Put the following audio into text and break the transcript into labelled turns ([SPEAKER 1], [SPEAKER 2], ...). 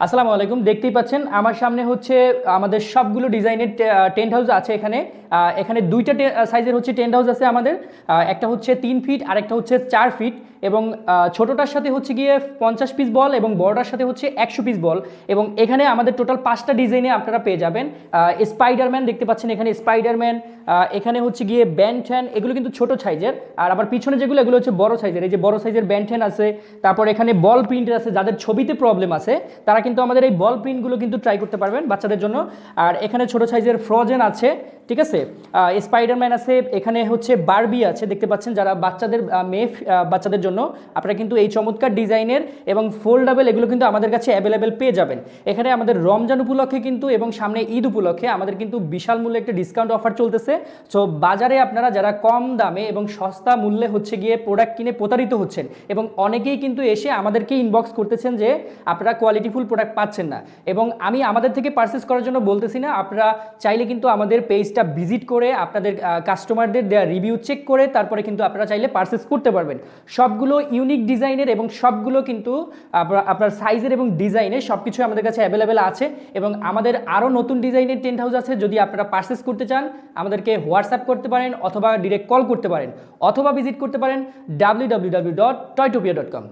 [SPEAKER 1] আসসালামু আলাইকুম। দেখতেই পাচ্ছেন আমার সামনে হচ্ছে আমাদের সবগুলো ডিজাইনের টেন্ট হাউস আছে এখানে। এখানে দুইটা সাইজের হচ্ছে টেন্ট হাউস আছে আমাদের। একটা হচ্ছে 3 ফিট আর একটা হচ্ছে 4 ফিট। এবং ছোটোটার সাথে হচ্ছে গিয়ে 50 পিস বল এবং বড়টার সাথে হচ্ছে 100 পিস বল। এবং এখানে আমাদের টোটাল 5টা ডিজাইনে আপনারা পেয়ে যাবেন। স্পাইডারম্যান দেখতে পাচ্ছেন এখানে, স্পাইডারম্যান। এখানে হচ্ছে গিয়ে ব্যান্ড এগুলো কিন্তু ছোট সাইজের। আর আবার পিছনে যেগুলো এগুলো হচ্ছে বড় সাইজের। এই যে বড় সাইজের ব্যান্ড আছে। তারপর এখানে বল প্রিন্ট আছে, যাদের ছবিতে প্রবলেম আছে তারা কিন্তু আমাদের এই বল প্রিন্টগুলো কিন্তু ট্রাই করতে পারবেন বাচ্চাদের জন্য। আর এখানে ছোট সাইজের ফ্রোজেন আছে, ঠিক আছে। স্পাইডারম্যান আছে, এখানে হচ্ছে বারবি আছে দেখতে পাচ্ছেন, যারা বাচ্চাদের মেয়ে বাচ্চাদের জন্য আপনারা কিন্তু এই চমৎকার ডিজাইনের এবং ফোল্ডাবেল এগুলো কিন্তু আমাদের কাছে অ্যাভেলেবেল পেয়ে যাবেন। এখানে আমাদের রমজান উপলক্ষে কিন্তু এবং সামনে ঈদ উপলক্ষে আমাদের কিন্তু বিশাল মূল্যে একটা ডিসকাউন্ট অফার চলতেছে। সো বাজারে আপনারা যারা কম দামে এবং সস্তা মূল্যে হচ্ছে গিয়ে প্রোডাক্ট কিনে প্রতারিত হচ্ছেন এবং অনেকেই কিন্তু এসে আমাদেরকে ইনবক্স করতেছেন যে আপনারা কোয়ালিটিফুল প্রোডাক্ট পাচ্ছেন না। এবং আমি আমাদের থেকে পারচেস করার জন্য বলতেছি না, আপনারা চাইলে কিন্তু আমাদের পেজটা ভিজিট করে আপনাদের কাস্টমারদের দেওয়া রিভিউ চেক করে তারপরে কিন্তু আপনারা চাইলে পারচেস করতে পারবেন। সবগুলো ইউনিক ডিজাইনের এবং সবগুলো কিন্তু আপনার সাইজের এবং ডিজাইনের সব কিছু আমাদের কাছে অ্যাভেলেবেল আছে। এবং আমাদের আরও নতুন ডিজাইনের টেন্ট হাউস আছে। যদি আপনারা পারচেস করতে চান আমাদেরকে হোয়াটসঅ্যাপ করতে পারেন অথবা ডিরেক্ট কল করতে পারেন অথবা ভিজিট করতে পারেন www.toytopia.com।